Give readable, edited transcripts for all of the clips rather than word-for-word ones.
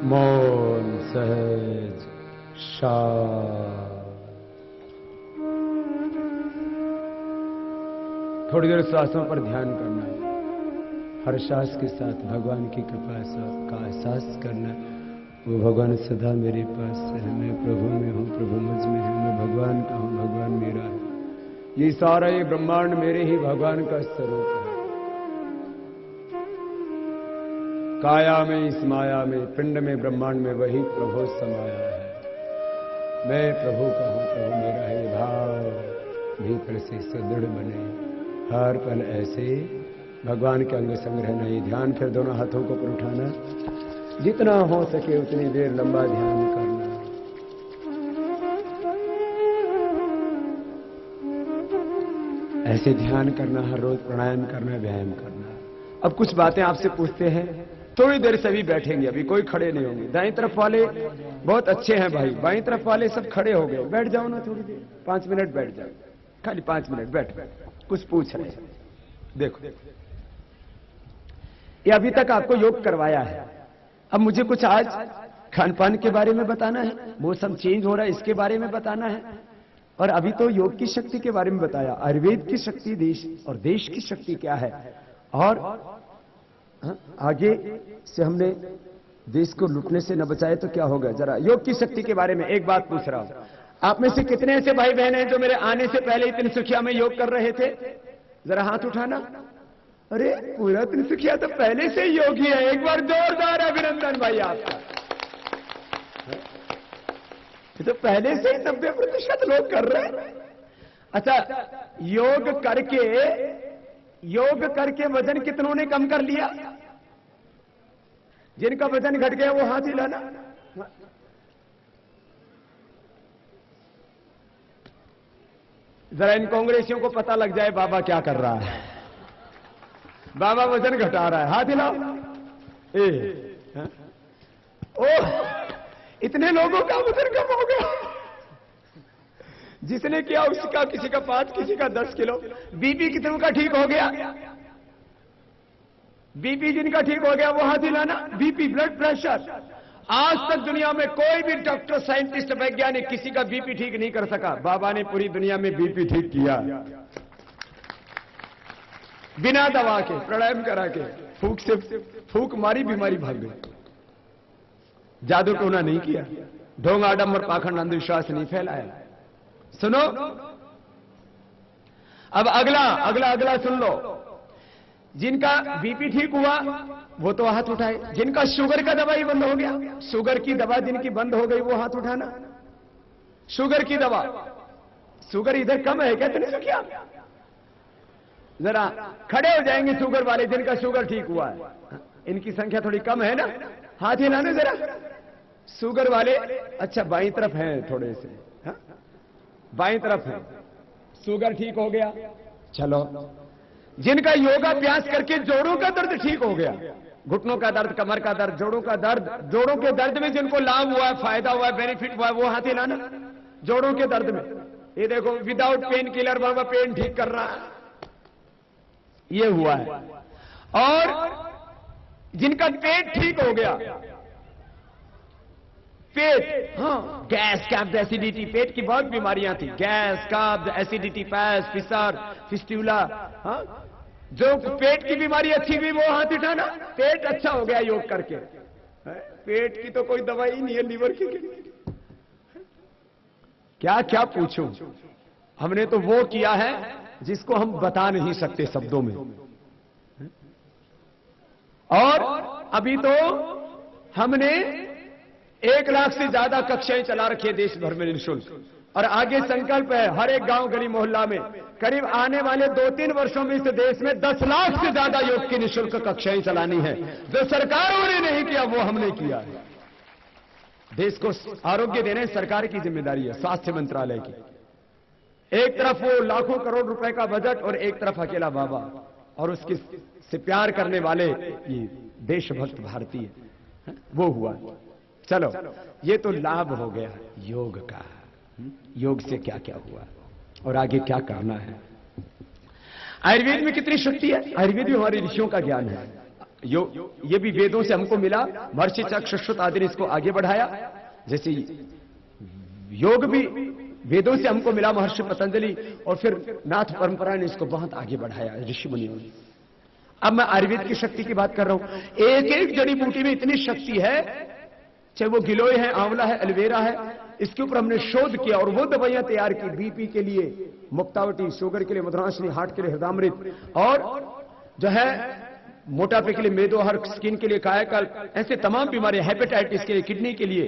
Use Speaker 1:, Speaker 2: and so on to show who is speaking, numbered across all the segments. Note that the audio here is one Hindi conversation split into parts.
Speaker 1: मौन सहज शांत। थोड़ी देर सांसों पर ध्यान करना है। हर सांस के साथ भगवान की कृपा का एहसास करना। वो भगवान सदा मेरे पास है। मैं प्रभु में हूँ, प्रभु मुझ में है। मैं भगवान का हूँ, भगवान मेरा है। ये सारा ये ब्रह्मांड मेरे ही भगवान का स्वरूप है। काया में, इस माया में, पिंड में, ब्रह्मांड में वही प्रभु समाया है। मैं प्रभु का हूं, प्रभु मेरा है। ये भाव भीतर से सुदृढ़ बने। हर पल ऐसे भगवान के अंग संग रहना। ये ध्यान फिर दोनों हाथों को ऊपर उठाना। जितना हो सके उतनी देर लंबा ध्यान करना। ऐसे ध्यान करना, हर रोज प्राणायाम करना, व्यायाम करना। अब कुछ बातें आपसे पूछते हैं। थोड़ी देर सभी बैठेंगे, अभी कोई खड़े नहीं होंगे। दाईं तरफ वाले बहुत अच्छे हैं भाई, बाईं तरफ वाले सब खड़े हो गए। बैठ जाओ ना थोड़ी देर, 5 मिनट बैठ जाओ, खाली 5 मिनट बैठ। कुछ पूछ रहे हैं, देखो ये अभी तक आपको योग करवाया है। अब मुझे कुछ आज खान पान के बारे में बताना है, मौसम चेंज हो रहा है इसके बारे में बताना है, और अभी तो योग की शक्ति के बारे में बताया। आयुर्वेद की शक्ति देश और देश की शक्ति क्या है, और आगे से हमने देश को लूटने से न बचाए तो क्या होगा। जरा योग की शक्ति के बारे में एक बात पूछ रहा हूं। आप में से कितने ऐसे भाई बहन हैं जो मेरे आने से पहले ही तिनसुखिया में योग कर रहे थे? जरा हाथ उठाना। अरे पूरा तिनसुखिया तो पहले से ही योगी है। एक बार जोरदार अभिनंदन भाई आपका। ये तो पहले से ही 90% लोग कर रहे हैं। अच्छा, योग करके वजन कितनों ने कम कर लिया? जिनका वजन घट गया वो हाथ हिलाना। जरा इन कांग्रेसियों को पता लग जाए बाबा क्या कर रहा है। बाबा वजन घटा रहा है, हाथ हिलाओ। ओह, इतने लोगों का वजन कम हो गया। जिसने किया उसका किसी का 5, किसी का 10 किलो। बीपी कितनों का ठीक हो गया? बीपी जिनका ठीक हो गया वो हाथ हिलाना। बीपी, ब्लड प्रेशर, आज तक दुनिया में कोई भी डॉक्टर, साइंटिस्ट, वैज्ञानिक किसी का बीपी ठीक नहीं कर सका। बाबा ने पूरी दुनिया में बीपी ठीक किया, बिना दवा के, प्राणायाम करा के, फूंक से फूंक मारी, बीमारी भाग गई। जादू टोना नहीं किया, ढोंग आडंबर पाखंड अंधविश्वास नहीं फैलाया। सुनो, अब अगला सुन लो। जिनका बीपी ठीक हुआ वो तो हाथ उठाए। जिनका शुगर का दवाई बंद हो गया, शुगर की दवा जिनकी बंद हो गई वो हाथ उठाना। शुगर की दवा, शुगर इधर कम है क्या? नहीं तो क्या, जरा खड़े हो जाएंगे शुगर वाले जिनका शुगर ठीक हुआ है। इनकी संख्या थोड़ी कम है ना, हाथ हिलाने जरा। शुगर वाले, अच्छा बाईं तरफ हैं थोड़े से, हा? बाईं तरफ है, शुगर ठीक हो गया। चलो, जिनका योगाभ्यास करके जोड़ों का दर्द ठीक हो गया, घुटनों का दर्द, कमर का दर्द, जोड़ों का दर्द, जोड़ों के दर्द में जिनको लाभ हुआ है, फायदा हुआ है, बेनिफिट हुआ है, वो हाथ हिलाना। जोड़ों के दर्द में, ये देखो विदाउट पेन किलर बाबा पेन ठीक कर रहा है, ये हुआ है। और जिनका पेट ठीक हो गया, पेट, हाँ, गैस, कब्ज, एसिडिटी, पेट की बहुत बीमारियां थी, गैस, कब्ज, एसिडिटी, पैस, फिसर, फिस्टूला, हाँ, जो पेट की बीमारी अच्छी हुई वो हाथ उठाना। पेट अच्छा हो गया योग करके। पेट की तो कोई दवाई नहीं है, लीवर की क्या क्या पूछूं। हमने तो वो किया है जिसको हम बता नहीं सकते शब्दों में। और अभी तो हमने 1 लाख से ज्यादा कक्षाएं चला रखी है देश भर में निःशुल्क, और आगे संकल्प है हर एक गांव गली मोहल्ला में करीब आने वाले 2-3 वर्षों में इस देश में 10 लाख से ज्यादा योग की निःशुल्क कक्षाएं चलानी है। जो सरकारों ने नहीं किया वो हमने किया है। देश को आरोग्य देने सरकार की जिम्मेदारी है, स्वास्थ्य मंत्रालय की। एक तरफ वो लाखों करोड़ रुपए का बजट और एक तरफ अकेला बाबा और उसके से प्यार करने वाले ये देशभक्त भारतीय, वो हुआ। चलो ये तो लाभ हो गया योग का। योग से क्या क्या हुआ और आगे क्या करना है। आयुर्वेद में कितनी शक्ति है। आयुर्वेद भी हमारे ऋषियों का ज्ञान है। ये भी वेदों से हमको मिला। महर्षि चक्षुश्रुत आदि ने इसको आगे बढ़ाया। जैसे योग भी वेदों से हमको मिला, महर्षि पतंजलि और फिर नाथ परंपरा ने इसको बहुत आगे बढ़ाया ऋषि मुनियों ने। अब मैं आयुर्वेद की शक्ति की बात कर रहा हूं। एक एक जड़ी बूटी में इतनी शक्ति है, चाहे वो गिलोय है, आंवला है, एलोवेरा है, इसके ऊपर हमने शोध किया और वो दवाइयां तैयार की। बीपी के लिए मुक्तावटी, शुगर के लिए मधुराशनी, हार्ट के लिए हृदयामृत, और जो है मोटापे के लिए मेदोहर, स्किन के लिए कायाकल्प, ऐसे तमाम बीमारियां, हेपेटाइटिस के लिए, किडनी के लिए।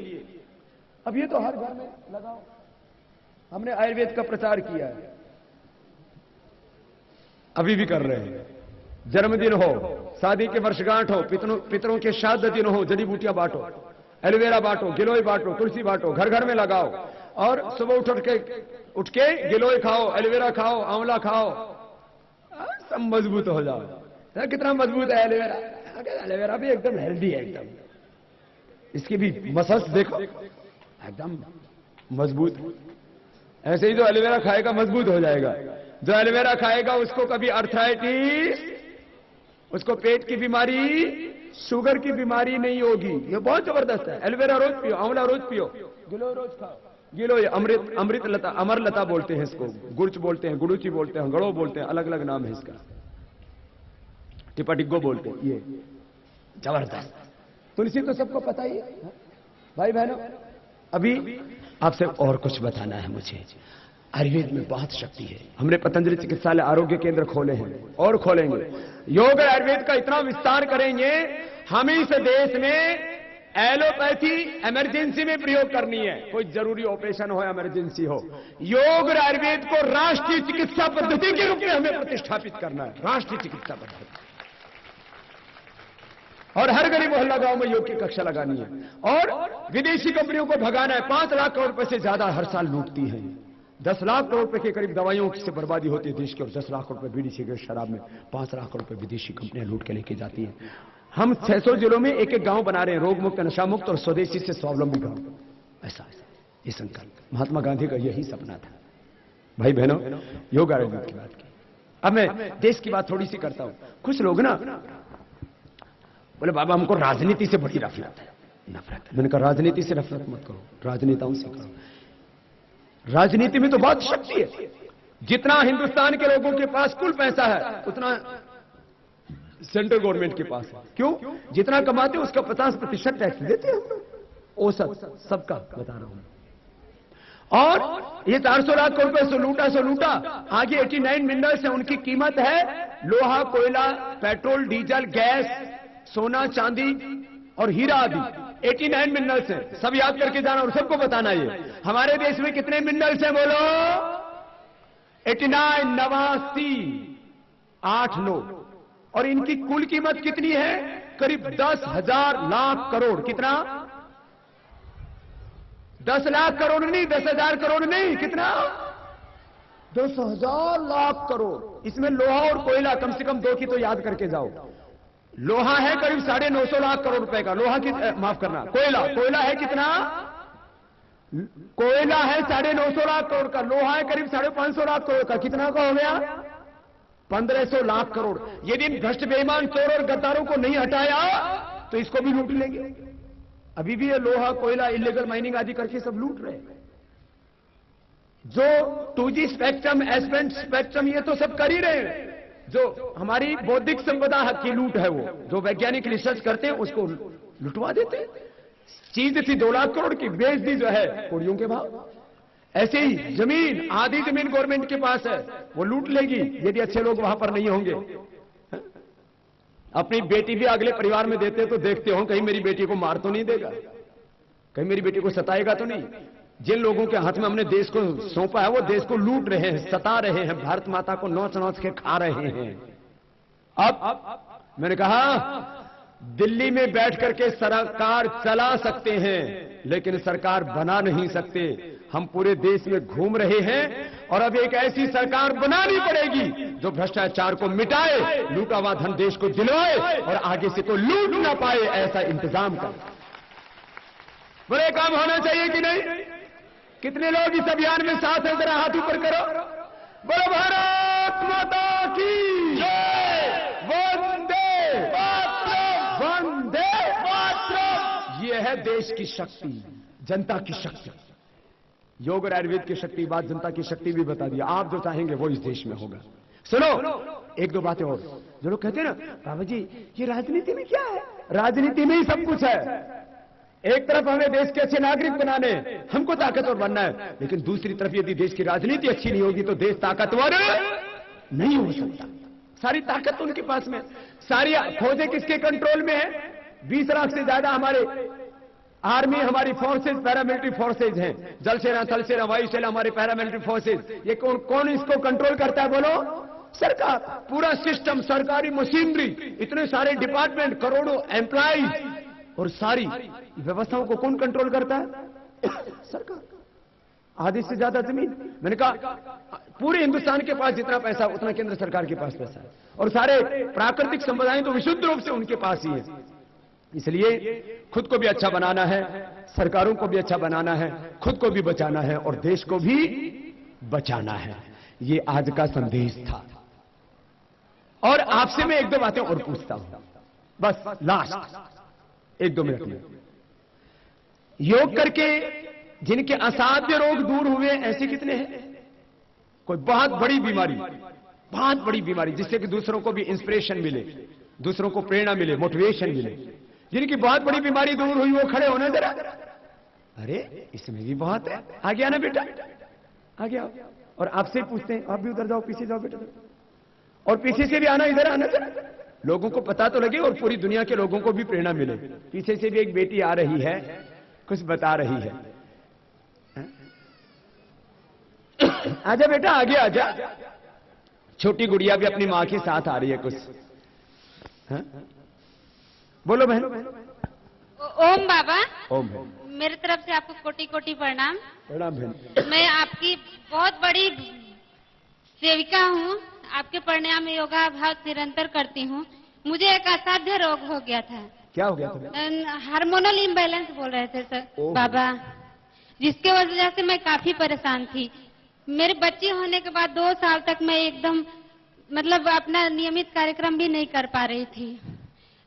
Speaker 1: अब ये तो हर घर में लगाओ। हमने आयुर्वेद का प्रचार किया है, अभी भी कर रहे हैं। जन्मदिन हो, शादी के वर्षगांठ हो, पितरों के श्राद्ध दिन हो, जड़ी बूटियां बांटो, एलोवेरा बांटो, गिलोय बांटो, तुलसी बांटो, घर घर में लगाओ। और सुबह उठ के गिलोय खाओ, एलोवेरा खाओ, आंवला खाओ, सब मजबूत हो जाओ। कितना मजबूत है एलोवेरा। एलोवेरा भी एकदम हेल्दी है, एकदम इसकी भी मसल्स देखो एकदम मजबूत। ऐसे ही जो एलोवेरा खाएगा मजबूत हो जाएगा। जो एलोवेरा खाएगा उसको कभी अर्थराइटिस, उसको पेट की बीमारी, शुगर की बीमारी नहीं होगी। ये बहुत जबरदस्त है। एलोवेरा रोज पियो, आंवला रोज पियो, गिलोय रोज खाओ। गिलोय अमृत लता, अमर लता बोलते हैं इसको, गुर्च बोलते हैं, गुड़ूची बोलते हैं, गड़ो बोलते हैं, अलग अलग नाम है इसका, टिपाटिग्गो बोलते हैं। ये जबरदस्त। तुलसी तो सबको पता ही है भाई बहनों। अभी आपसे और कुछ बताना है मुझे। आयुर्वेद में बहुत शक्ति है। हमने पतंजलि चिकित्सालय आरोग्य केंद्र खोले हैं और खोलेंगे। योग आयुर्वेद का इतना विस्तार करेंगे, हम इस देश में एलोपैथी इमरजेंसी में प्रयोग करनी है। कोई जरूरी ऑपरेशन हो, इमरजेंसी हो, योग और आयुर्वेद को राष्ट्रीय चिकित्सा पद्धति के रूप में हमें प्रतिष्ठापित करना है। राष्ट्रीय चिकित्सा पद्धति। और हर गरीब मोहल्ला गांव में योग की कक्षा लगानी है। और विदेशी कंपनियों को भगाना है। 5 लाख करोड़ रुपए से ज्यादा हर साल लूटती हैं। 10 लाख करोड़ रुपए के करीब दवाइयों से बर्बादी होती है देश की, और 10 लाख रुपए बीड़ी सिगरेट शराब में 5 लाख रुपए विदेशी कंपनियां लूट के लेके जाती हैं। हम 600 जिलों में एक एक गांव बना रहे हैं, रोग मुक्त, नशा मुक्त और स्वदेशी से स्वावलंबी गांव। ऐसा ये संकल्प महात्मा गांधी का यही सपना था। भाई बहनों, योग आयुर्वेद की बात की। अब मैं देश की बात थोड़ी सी करता हूं। कुछ लोग ना बोले बाबा हमको राजनीति से बड़ी नफरत है। मैंने कहा राजनीति से नफरत मत करो, राजनेताओं से करो। राजनीति में तो बहुत शक्ति है। जितना हिंदुस्तान के लोगों के पास कुल पैसा है उतना सेंट्रल गवर्नमेंट के पास है। क्यों? जितना कमाते उसका 50% टैक्स देते हैं। औसत सबका बता रहा हूं। और ये 400 लाख करोड़ रुपए सो लूटा। आगे 89 मिनरल्स है, उनकी कीमत है लोहा, कोयला, पेट्रोल, डीजल, गैस, सोना, चांदी और हीरा आदि। 89 मिनरल्स हैं। सब याद करके जाना और सबको बताना। ये हमारे देश में कितने मिनरल्स हैं बोलो? 89, 89, 8 9। और इनकी कुल कीमत कितनी है? करीब 10,000 लाख करोड़। कितना? 10 लाख करोड़ नहीं, 10,000 करोड़ नहीं। कितना? 10,000 लाख करोड़। इसमें लोहा और कोयला कम से कम 2 की तो याद करके जाओ। लोहा है करीब 950 लाख करोड़ रुपए का। लोहा की माफ करना, कोयला है कितना? कोयला है 950 लाख करोड़ का। लोहा है करीब 550 लाख करोड़ का। कितना का हो गया? 1500 लाख करोड़। यदि इन भ्रष्ट बेईमान चोर और गद्दारों को नहीं हटाया तो इसको भी लूट लेंगे। अभी भी ये लोहा, कोयला, इलीगल माइनिंग आदि करके सब लूट रहे हैं। जो 2G स्पेक्ट्रम, एस-बैंड स्पेक्ट्रम, ये तो सब कर ही रहे हैं। जो हमारी बौद्धिक संपदा की लूट है, वो जो वैज्ञानिक रिसर्च करते हैं उसको लुटवा देते हैं। चीज थी 2 लाख करोड़ की, बेच दी जो है कोड़ियों के भाव। ऐसे ही जमीन, आधी जमीन गवर्नमेंट के पास है, वो लूट लेगी यदि अच्छे लोग वहां पर नहीं होंगे। अपनी बेटी भी अगले परिवार में देते तो देखते हो कहीं मेरी बेटी को मार तो नहीं देगा, कहीं मेरी बेटी को सताएगा तो नहीं। जिन लोगों के हाथ में हमने देश को सौंपा है वो देश को लूट रहे हैं, सता रहे हैं, भारत माता को नोच नोच के खा रहे हैं। अब मैंने कहा दिल्ली में बैठ करके सरकार चला सकते हैं लेकिन सरकार बना नहीं सकते। हम पूरे देश में घूम रहे हैं और अब एक ऐसी सरकार बनानी पड़ेगी जो भ्रष्टाचार को मिटाए, लूटा हुआ धन देश को दिलवाए और आगे से कोई लूट ना पाए, ऐसा इंतजाम करे। बड़े काम होना चाहिए कि नहीं? कितने लोग इस अभियान में साथ हैं? जरा हाथ ऊपर करो। बोलो भारत माता की जय, वंदे मातरम, वंदे मातरम। ये है देश की शक्ति, जनता की शक्ति। योग और आयुर्वेद की शक्ति बात जनता की शक्ति भी बता दी। आप जो चाहेंगे वो इस देश में होगा। सुनो एक दो बातें और। जो लोग कहते हैं ना बाबा जी ये राजनीति में क्या है, राजनीति में ही सब कुछ है। एक तरफ हमें देश के अच्छे नागरिक बनाने, हमको ताकतवर बनना है, लेकिन दूसरी तरफ यदि देश की राजनीति अच्छी नहीं होगी तो देश ताकतवर नहीं हो सकता। सारी ताकत उनके पास में, सारी फौजें किसके कंट्रोल में है? 20 लाख से ज्यादा हमारे आर्मी, हमारी फोर्सेज, पैरामिलिट्री फोर्सेज हैं। जल सेना, थल सेना, वायु सेना, हमारे पैरामिलिट्री फोर्सेज। ये कौन इसको कंट्रोल करता है बोलो? सरकार। पूरा सिस्टम, सरकारी मशीनरी, इतने सारे डिपार्टमेंट, करोड़ों एम्प्लॉइज और सारी व्यवस्थाओं को कौन कंट्रोल करता है? सरकार। आधी से ज्यादा जमीन, मैंने कहा पूरे हिंदुस्तान के पास जितना पैसा उतना केंद्र सरकार के पास पैसा है और सारे प्राकृतिक संपदाएं तो विशुद्ध रूप से उनके पास ही है। इसलिए खुद को भी अच्छा बनाना है, सरकारों को भी अच्छा बनाना है, खुद को भी बचाना है और देश को भी बचाना है। ये आज का संदेश था। और आपसे मैं एक दो बातें और पूछता हूं, बस लास्ट 1-2 मिनट में। योग करके जिनके असाध्य रोग दूर हुए ऐसे कितने हैं? कोई बहुत बड़ी बीमारी जिससे कि दूसरों को भी इंस्पिरेशन मिले, दूसरों को प्रेरणा मिले, मोटिवेशन मिले। जिनकी बहुत बड़ी बीमारी दूर हुई वो खड़े होना जरा। अरे इसमें भी बहुत है, आगे आना बेटा, आगे आओ। और आपसे पूछते हैं, आप भी उधर जाओ, पीछे जाओ बेटा, और पीछे से भी आना, इधर आना जरा, लोगों को पता तो लगे और पूरी दुनिया के लोगों को भी प्रेरणा मिले। पीछे से भी एक बेटी आ रही है, कुछ बता रही है। आजा बेटा, आगे आजा। छोटी गुड़िया भी अपनी मां के साथ आ रही है कुछ। हा? बोलो बहन।
Speaker 2: ओम बाबा।
Speaker 1: ओम।
Speaker 2: मेरे तरफ से आपको कोटि कोटि प्रणाम।
Speaker 1: प्रणाम बहन।
Speaker 2: मैं आपकी बहुत बड़ी सेविका हूँ। आपके प्राणायाम योगाभ्यास निरंतर करती हूँ। मुझे एक असाध्य रोग हो गया था।
Speaker 1: क्या हो गया था?
Speaker 2: हार्मोनल इम्बैलेंस बोल रहे थे सर बाबा, जिसके वजह से मैं काफी परेशान थी। मेरे बच्चे होने के बाद 2 साल तक मैं एकदम मतलब अपना नियमित कार्यक्रम भी नहीं कर पा रही थी,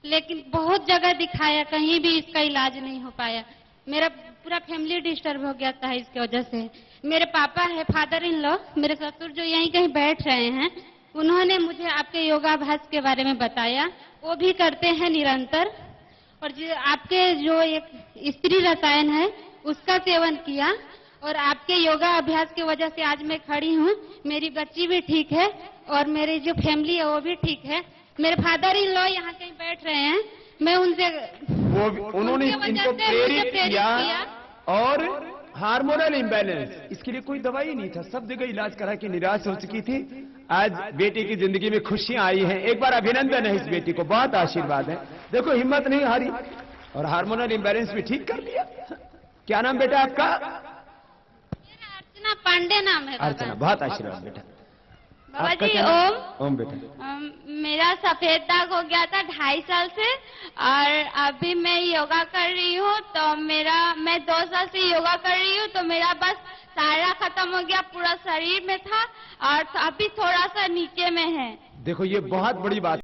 Speaker 2: लेकिन बहुत जगह दिखाया, कहीं भी इसका इलाज नहीं हो पाया। मेरा पूरा फैमिली डिस्टर्ब हो गया था इसके वजह से। मेरे पापा है, फादर इन लॉ, मेरे ससुर जो यहीं कहीं बैठ रहे हैं, उन्होंने मुझे आपके योगाभ्यास के बारे में बताया। वो भी करते हैं निरंतर। और जो आपके जो एक स्त्री रसायन है उसका सेवन किया और आपके योगा अभ्यास की वजह से आज मैं खड़ी हूँ। मेरी बच्ची भी ठीक है और मेरी जो फैमिली है वो भी ठीक है। मेरे फादर इन लॉ यहाँ कहीं बैठ रहे हैं, मैं उनसे
Speaker 1: उन्होंने इनको प्रेरित किया। और हार्मोनल इम्बैलेंस, इसके लिए कोई दवाई नहीं था, सब जगह इलाज करा के निराश हो चुकी थी। आज बेटी की जिंदगी में खुशियां आई हैं। एक बार अभिनंदन है इस बेटी को, बहुत आशीर्वाद है। देखो हिम्मत नहीं हारी और हार्मोनल इम्बैलेंस भी ठीक कर लिया। क्या नाम बेटा आपका?
Speaker 2: अर्चना पांडे नाम है।
Speaker 1: अर्चना, बहुत आशीर्वाद बेटा।
Speaker 2: बाबा जी ओम।
Speaker 1: ओम बेटा।
Speaker 2: मेरा सफेद दाग हो गया था 2.5 साल से और अभी मैं योगा कर रही हूँ तो मैं 2 साल से योगा कर रही हूँ तो मेरा बस सारा खत्म हो गया, पूरा शरीर में था और अभी थोड़ा सा नीचे में है।
Speaker 1: देखो ये बहुत बड़ी बात